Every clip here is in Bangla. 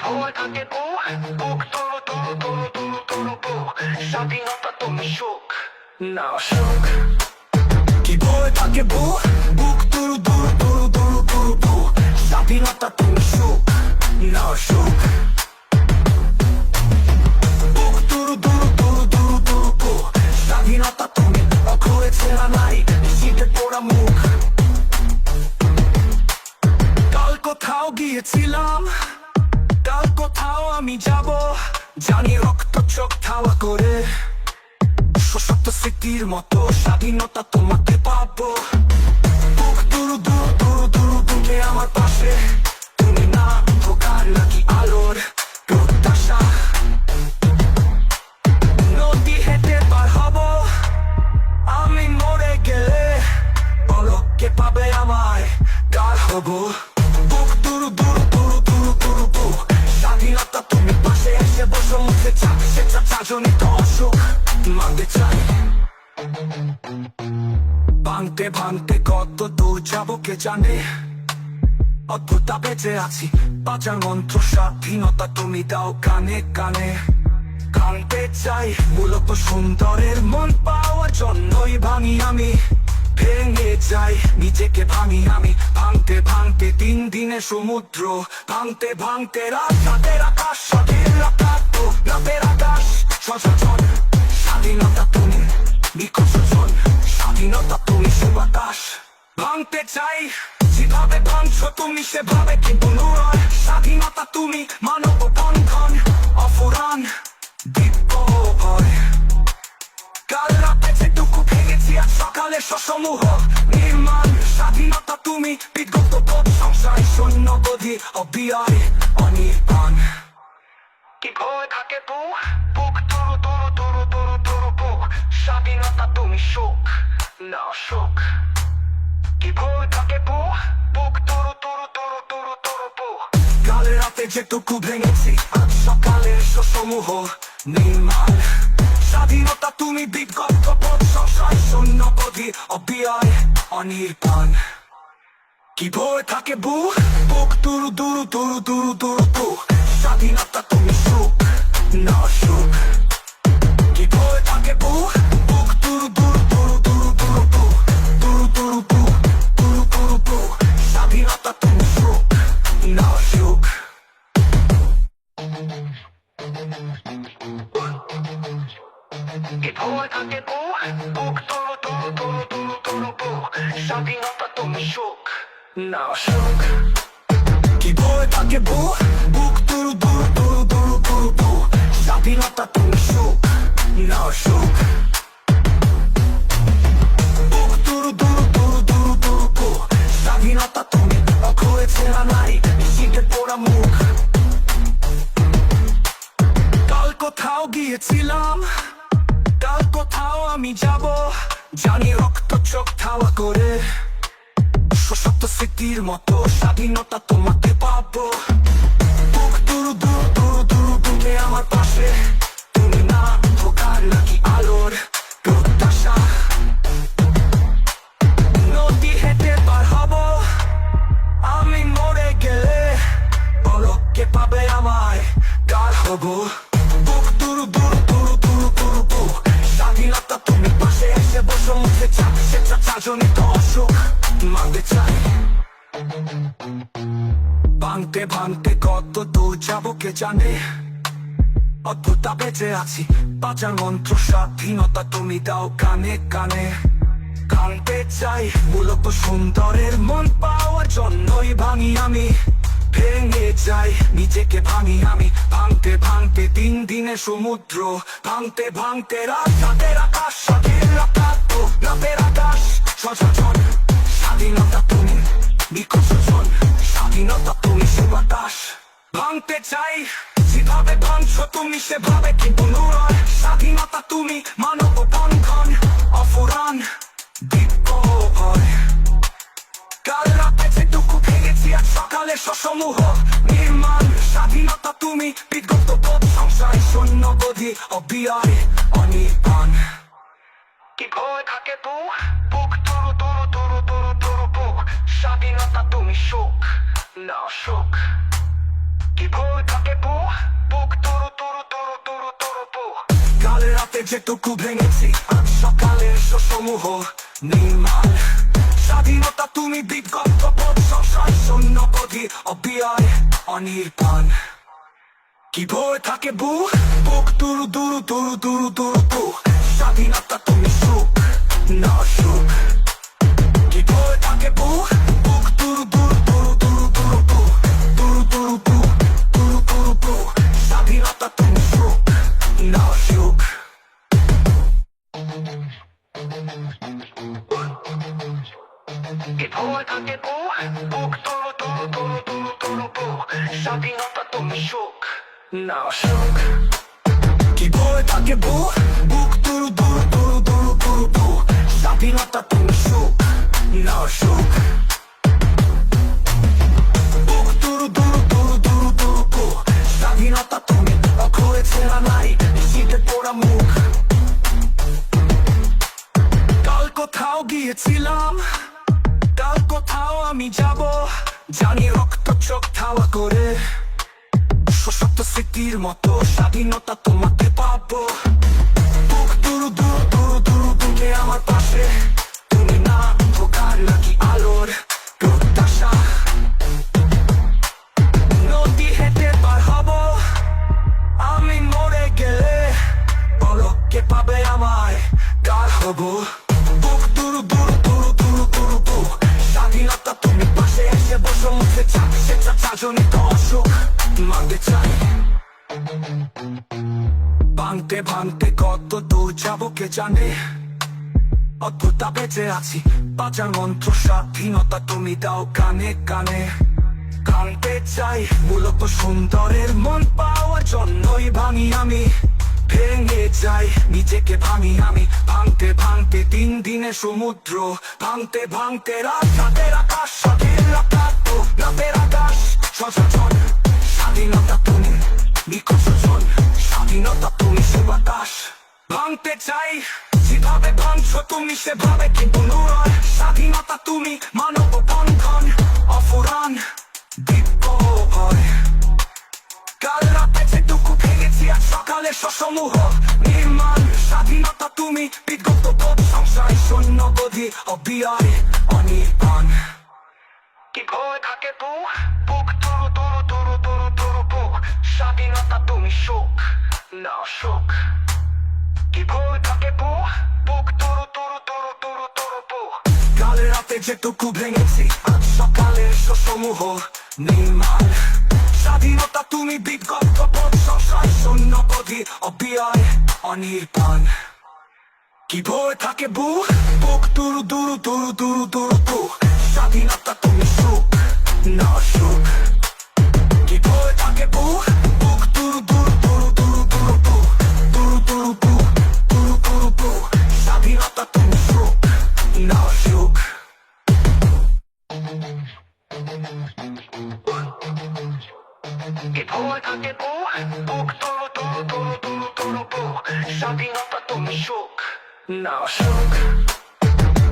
ভয় থাকে বুক তোর তোর তোর তোর তোর বুক স্বাধীনতা তুমি সুখ না সুখ কি ভয় থাকে বুক তোর তোর তোর তোর তোর বুক স্বাধীনতা তুমি সুখ না সুখ বুক তোর তোর তোর তোর তোর বুক স্বাধীনতা তুমি অখয়েছে নাই শীতে পোড়া মুখ কাল কোথাও গিয়েছিলাম কাল কোথাও আমি যাব জানি রক্ত চোখ ধাওয়া করে সশক্ত স্মৃতির মতো স্বাধীনতা তোমাকে পাবো বুক দুরু দুরু দুরু দুরু তুমি আমার পাশে তুমি না অন্ধকার নাকি আলোর প্রত্যাশা নদী হেঁটে পার হব আমি মরে গেলে বলো কে পাবে আমায় কার হব বুক দুরু দুরু দুরু দুরু দুরু বুক স্বাধীনতা তুমি পাশে এসে বসো মুখে চাপ সেটা চাজনিত অসুখ মানতে চাই ভাঙতে ভাঙতে কত দূর যাবো কে জানে অদ্ভুত বেঁচে আছি বাজার মন্ত্র স্বাধীনতা তুমি দাও কানে কানে কানতে চাই মূলত সুন্দরের মন পাওয়ার জন্যই ভাঙি আমি ভেঙে যাই নিজেকে ভাঙি আমি ভাঙতে ভাঙতে দিন দিনে সমুদ্র ভাঙতে ভাঙতে রাতের আকাশ স্বাধীন রাতের আকাশ সচেতন স্বাধীনতা তুমি বিকশন স্বাধীনতা তুমি সুবাতাস ভাঙতে চাই যেভাবে ভাঙছো তুমি সেভাবে কিন্তু নয় স্বাধীনতা তুমি মানব বন্ধন অফুরান দিব্য ভয় কাল রাতে যেটুকু ভেঙেছি আর সকালে সসমূহ নির্মাণ স্বাধীনতা তুমি বিগত বোধ সংসার শূন্য বোধি অবিয়ায় অনির্বাণ কি ভয় থাকে বুক তোর তোর তোর তোর তোর বুক স্বাধীনতা তুমি সুখ না সুখ কি ভয় থাকে বুক তোর তোর তোর তোর তোর বুক কাল রাতে যেটুকু ভেঙেছি আজ সকালে সমূহ নির্মাণ স্বাধীনতা তুমি বিগত বোধ সংসার শূন্য বোধি অবিয়ায় অনির্বাণ কি ভয় থাকে বুক তুরু দুরু দুরু দুরু দুরু বুক স্বাধীনতা তুমি সুখ না সুখ কি ভয় থাকে বুক তুরু দুরু দুরু দুরু দুরু বুক দুরু দুরু বুক দুরু দুরু বুক স্বাধীনতা তুমি সুখ না সুখ কি ভয় থাকে বুক তোর তোর তোর তোর তোর বুক স্বাধীনতা তুমি সুখ না সুখ কি ভয় থাকে বুক তোর তোর তোর তোর তোর বুক স্বাধীনতা তুমি সুখ না সুখ বুক তোর তোর তোর তোর তোর বুক স্বাধীনতা তুমি অখয়েছে নাই শীতে পোড়া মুখ কাল কোথাও গিয়েছিলাম কাল কোথাও আমি যাব জানি রক্ত চোখ ধাওয়া করে সশক্ত স্মৃতির মতো স্বাধীনতা তোমাকে পাবো বুক দুরু দুরু দুরু দুরু তুমি আমার পাশে তুমি না অন্ধকার নাকি আলোর প্রত্যাশা নদী হেঁটে পার হব আমি মরে গেলে বলো কে পাবে আমায় কার হব বুক দুরু দুরু দুরু দুরু দুরু বুক স্বাধীনতা তুমি পাশে এসে বসো মুখে চাপ সেটা চাজনিত অসুখ মানতে চাই ভাঙতে ভাঙতে কত দূর যাবো কে জানে অদ্ভুত বেঁচে আছি বাজার মন্ত্র স্বাধীনতা তুমি দাও কানে কানে কানতে চাই মূলত সুন্দরের মন পাওয়ার জন্যই ভাঙি আমি ভেঙে যাই নিজেকে ভাঙি আমি ভাঙতে ভাঙতে দিন দিনে সমুদ্র ভাঙতে ভাঙতে রাতের আকাশ স্বাধীন রাতের আকাশ সচেতন স্বাধীনতা তুমি বিকশন স্বাধীনতা তুমি সুবাতাস ভাঙতে চাই যেভাবে ভাঙছো তুমি সেভাবে কিন্তু নয় স্বাধীনতা তুমি মানব বন্ধন অফুরান দিব্য ভয় কাল রাতে যেটুকু ভেঙেছি আর সকালে সসমূহ নির্মাণ স্বাধীনতা তুমি বিগত বোধ সংসার শূন্য বোধি অবিয়ায় অনির্বাণ কি ভয় থাকে বুক তোর তোর তোর তোর তোর বুক স্বাধীনতা তুমি সুখ না সুখ কি ভয় থাকে বুক তোর কাল রাতে যেটুকু ভেঙেছি আজ সকালের সমূহ নির্মাণ স্বাধীনতা তুমি বিগত সংসার শূন্য পথি অবিয়ায় অনির্বাণ কি ভয় থাকে বুক তুরু স্বাধীনতা তুমি সুখ না সুখ কি ভয় থাকে বুক তুরু স্বাধীনতা তুমি সুখ না সুখ কি ভয় থাকে বুক তুরু স্বাধীনতা তুমি সুখ না সুখ কি ভয় থাকে বুক তুরু স্বাধীনতা তুমি সুখ না সুখ বুক তুরু স্বাধীনতা তুমি হয়েছে নাই শীতের পোড়া মুখ কাল কোথাও গিয়েছিলাম কাল কোথাও আমি যাব জানি রক্ত চোখ ধাওয়া করে সশক্ত স্মৃতির মতো স্বাধীনতা তোমাকে পাবো বুক তুরু তুমি আমার পাশে তুমি না অন্ধকার নাকি আলোর প্রত্যাশা নদী হেঁটে পার হব আমি মরে গেলে পলকে পাবে আমায় কার হব বুক তুরু স্বাধীনতা তুমি পাশে এসে বসো মুখে চাজনিত অসুখ মানতে চাই ভাঙতে কত দূর যাবো কে জানে অদ্ভুত বেঁচে আছি বাজার মন্ত্র স্বাধীনতা তুমি দাও কানে কানে কানতে চাই মূলত সুন্দরের মন পাওয়ার জন্যই ভাঙি আমি ভেঙে যাই নিজেকে ভাঙি আমি ভাঙতে দিনে সমুদ্র ভাঙতে রাতের আকাশ রাতের আকাশ সচেতন স্বাধীনতা তুমি নিখোঁজন স্বাধীনতা তুমি সুবাতাস ভাঙতে চাই যেভাবে ভাঙছো তুমি সেভাবে কিন্তু নয় স্বাধীনতা তুমি মানব বন্ধন অফুরান দিব্য ভয় কাল রাতে যেটুকু ভেঙেছি আজ সকালে সমূহ নির্মাণ স্বাধীনতা তুমি বিগত সংসার শূন্য বোধি অবিয়ায় অনির্বাণ কি ভয় থাকে বুক তুরু স্বাধীনতা তুমি সুখ না সুখ কি ভয় থাকে বুক তুরু কাল রাতে যেটুকু ভেঙেছি আজ সকালের সমূহ নির্মাণ স্বাধীনতা তুমি বিগত সংসার শূন্য বোধি অবিয়ায় অনির্বাণ কি ভয় থাকে বুক তুরু স্বাধীনতা তুমি সুখ না সুখ কি ভয় থাকে বুক তুরু স্বাধীনতা তুমি সুখ না সুখ কি ভয় থাকে বুক তুরু স্বাধীনতা তুমি সুখ না সুখ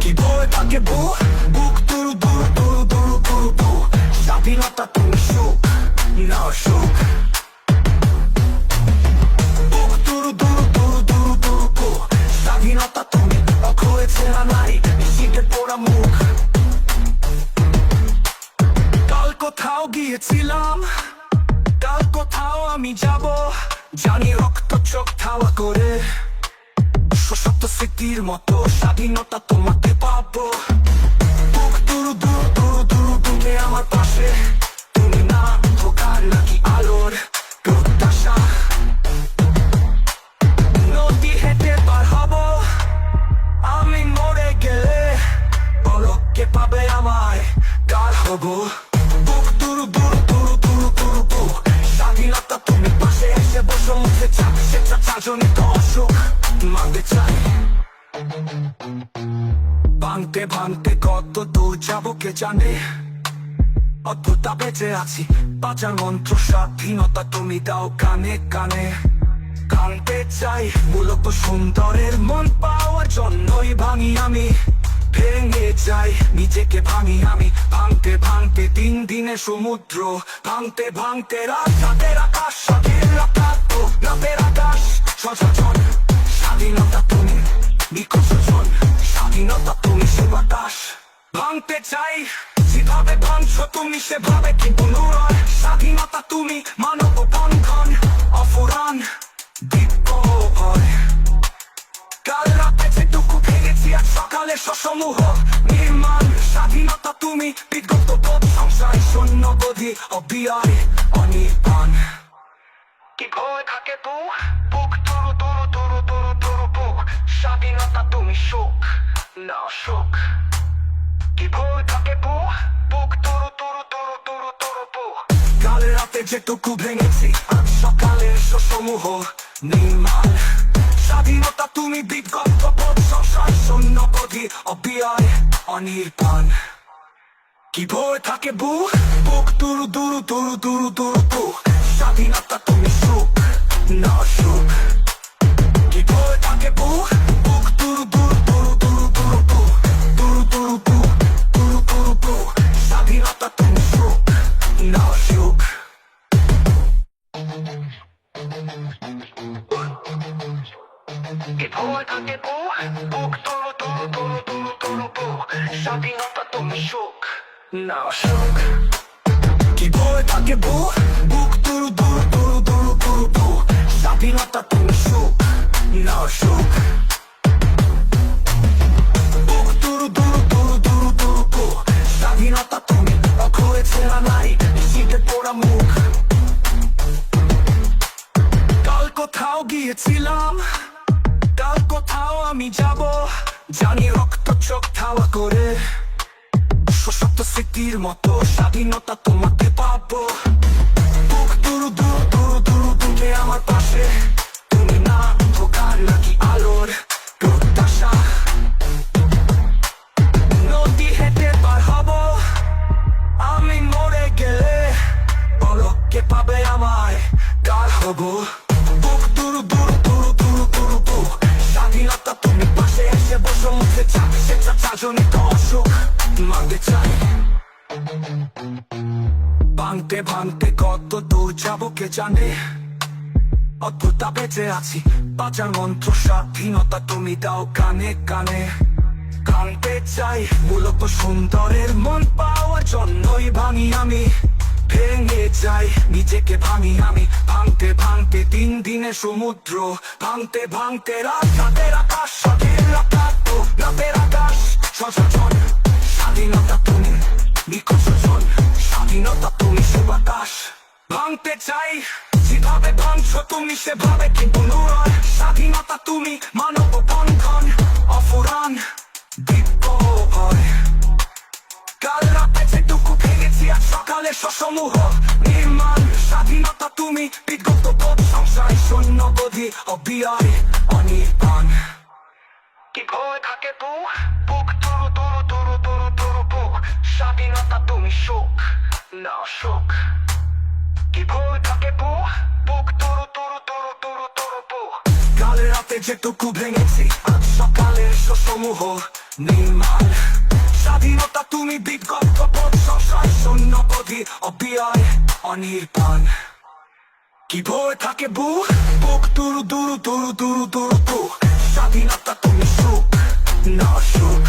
কি ভয় থাকে বুক তুরু স্বাধীনতা তুমি সুখ না সুখ বুক তুরু স্বাধীনতা তুমি হয়েছে নাই শীতের পোড়া মুখ কাল কোথাও গিয়েছিলাম কাল কোথাও আমি যাব জানি রক্ত চোখ ধাওয়া করে সশক্ত স্মৃতির মতো স্বাধীনতা তোমাকে পাবো বুক তুরু তুমি আমার পাশে তুমি না অন্ধকার নাকি আলোর প্রত্যাশা নদী হেঁটে পার হব আমি মরে গেলে পলকে পাবে আমায় কার হব বুক তুরু স্বাধীনতা তুমি পাশে এসে বসো মুখে চাজনিত অসুখ মানতে চাই ভাঙতে কত দূর যাবো কে জানে অদ্ভুত বেঁচে আছি বাজার মন্ত্র স্বাধীনতা তুমি দাও কানে কানে কানতে চাই মূলত সুন্দরের মন পাওয়ার জন্যই ভাঙি আমি ভেঙে যাই নিজেকে ভাঙি আমি ভাঙতে সমুদ্র ভাঙতে ভাঙতে রাতের আকাশ স্বাধীন রাতের আকাশ সচেতন স্বাধীনতা তুমি বিকশন স্বাধীনতা তুমি সে বাতাস ভাঙতে চাই যেভাবে ভাঙছো তুমি সেভাবে কি পুনরায় স্বাধীনতা তুমি মানব বন্ধন অফুরান দিব্য ভয় কাল রাতে যেটুকু ভেঙেছি আজ সকালে সসমূহ নির্মাণ স্বাধীনতা তুমি বিগত বোধ সংশয় শূন্যবোধি অবিয়ায় অনির্বাণ কি ভয় থাকে বুক তুরু তুরু তুরু তুরু তুরু বুক স্বাধীনতা তুমি সুখ না সুখ কি ভয় থাকে বুক তুরু তুরু তুরু তুরু তুরু বুক কাল রাতে যেটুকু ভেঙেছি আজ সকালে সমূহ নির্মাণ স্বাধীনতা তুমি বিগত বোধ সংশয় শূন্যবোধি অবিয়ায় অনির্বাণ কি ভয় থাকে বুক তুরু তুরু তুরু তুরু তুরু বুক স্বাধীনতা তুমি সুখ না সুখ কি ভয় থাকে বুক তুরু তুরু তুরু তুরু তুরু বুক তুরু তুরু বুক তুরু তুরু বুক স্বাধীনতা তুমি সুখ না সুখ কি ভয় থাকে বুক তুরু তুরু তুরু তুরু তুরু বুক স্বাধীনতা তুমি সুখ না সুখ কি ভয় থাকে বুক তুরু তুরু তুরু তুরু তুরু বুক স্বাধীনতা তুমি সুখ না সুখ বুক তুরু তুরু তুরু তুরু তুরু বুক স্বাধীনতা তুমি হয়েছে না নাই শীতে পোড়া মুখ কাল কোথাও গিয়েছিলাম কাল কোথাও আমি যাব জানি রক্ত চোখ ধাওয়া করে সশক্ত স্মৃতির মতো স্বাধীনতা তোমাকে পাবো বুক তুরু তুরু তুরু তুরু তুমি আমার পাশে তুমি না অন্ধকার নাকি আলোর প্রত্যাশা নদী হেঁটে পার হব আমি মরে গেলে পলকে পাবে আমায় কার হব বুক তুরু তুরু তুরু তুরু তুরু বুক স্বাধীনতা তুমি পাশে এসে বসো মুখে চাপে সে চাজনিত অসুখ মানতে চাই ভাঙতে ভাঙতে কত দূর যাবো কে জানে অদ্ভুত বেঁচে আছি বাঁচার মন্ত্র স্বাধীনতা তুমি দাও কানে কানে কানতে চাই মূলত সুন্দরের মন পাওয়ার জন্যই ভাঙি আমি ভেঙে যাই নিজেকে ভাঙি আমি ভাঙতে ভাঙতে দিন দিনে সমুদ্র ভাঙতে ভাঙতে রাতের আকাশ স্বাধীন রাতের আকাশ সচেতন স্বাধীনতা তুমি বিকশন স্বাধীনতা তুমি সে বাতাস ভাঙতে চাই যেভাবে ভাঙছো তুমি সেভাবে কি পুনরায় স্বাধীনতা তুমি মানব বন্ধন অফুরান দিব্য ভয় কাল রাতে যেটুকু ভেঙেছি আজ সকালে সসমূহ নির্মাণ স্বাধীনতা তুমি বিগত বোধ সংশয় শূন্যবোধি অবিয়ায় অনির্বাণ কি ভয় থাকে বুক তুরু তুরু তুরু তুরু তুরু বুক স্বাধীনতা তুমি সুখ না সুখ কি ভয় থাকে বুক তুরু তুরু তুরু তুরু তুরু বুক কাল রাতে যেটুকু ভেঙেছি আজ সকালে সমূহ নির্মাণ স্বাধীনতা তুমি বিগত বোধ সংশয় শূন্যবোধি অবিয়ায় অনির্বাণ কি ভয় থাকে বুক তুরু তুরু তুরু তুরু তুরু বুক স্বাধীনতা তুমি সুখ না সুখ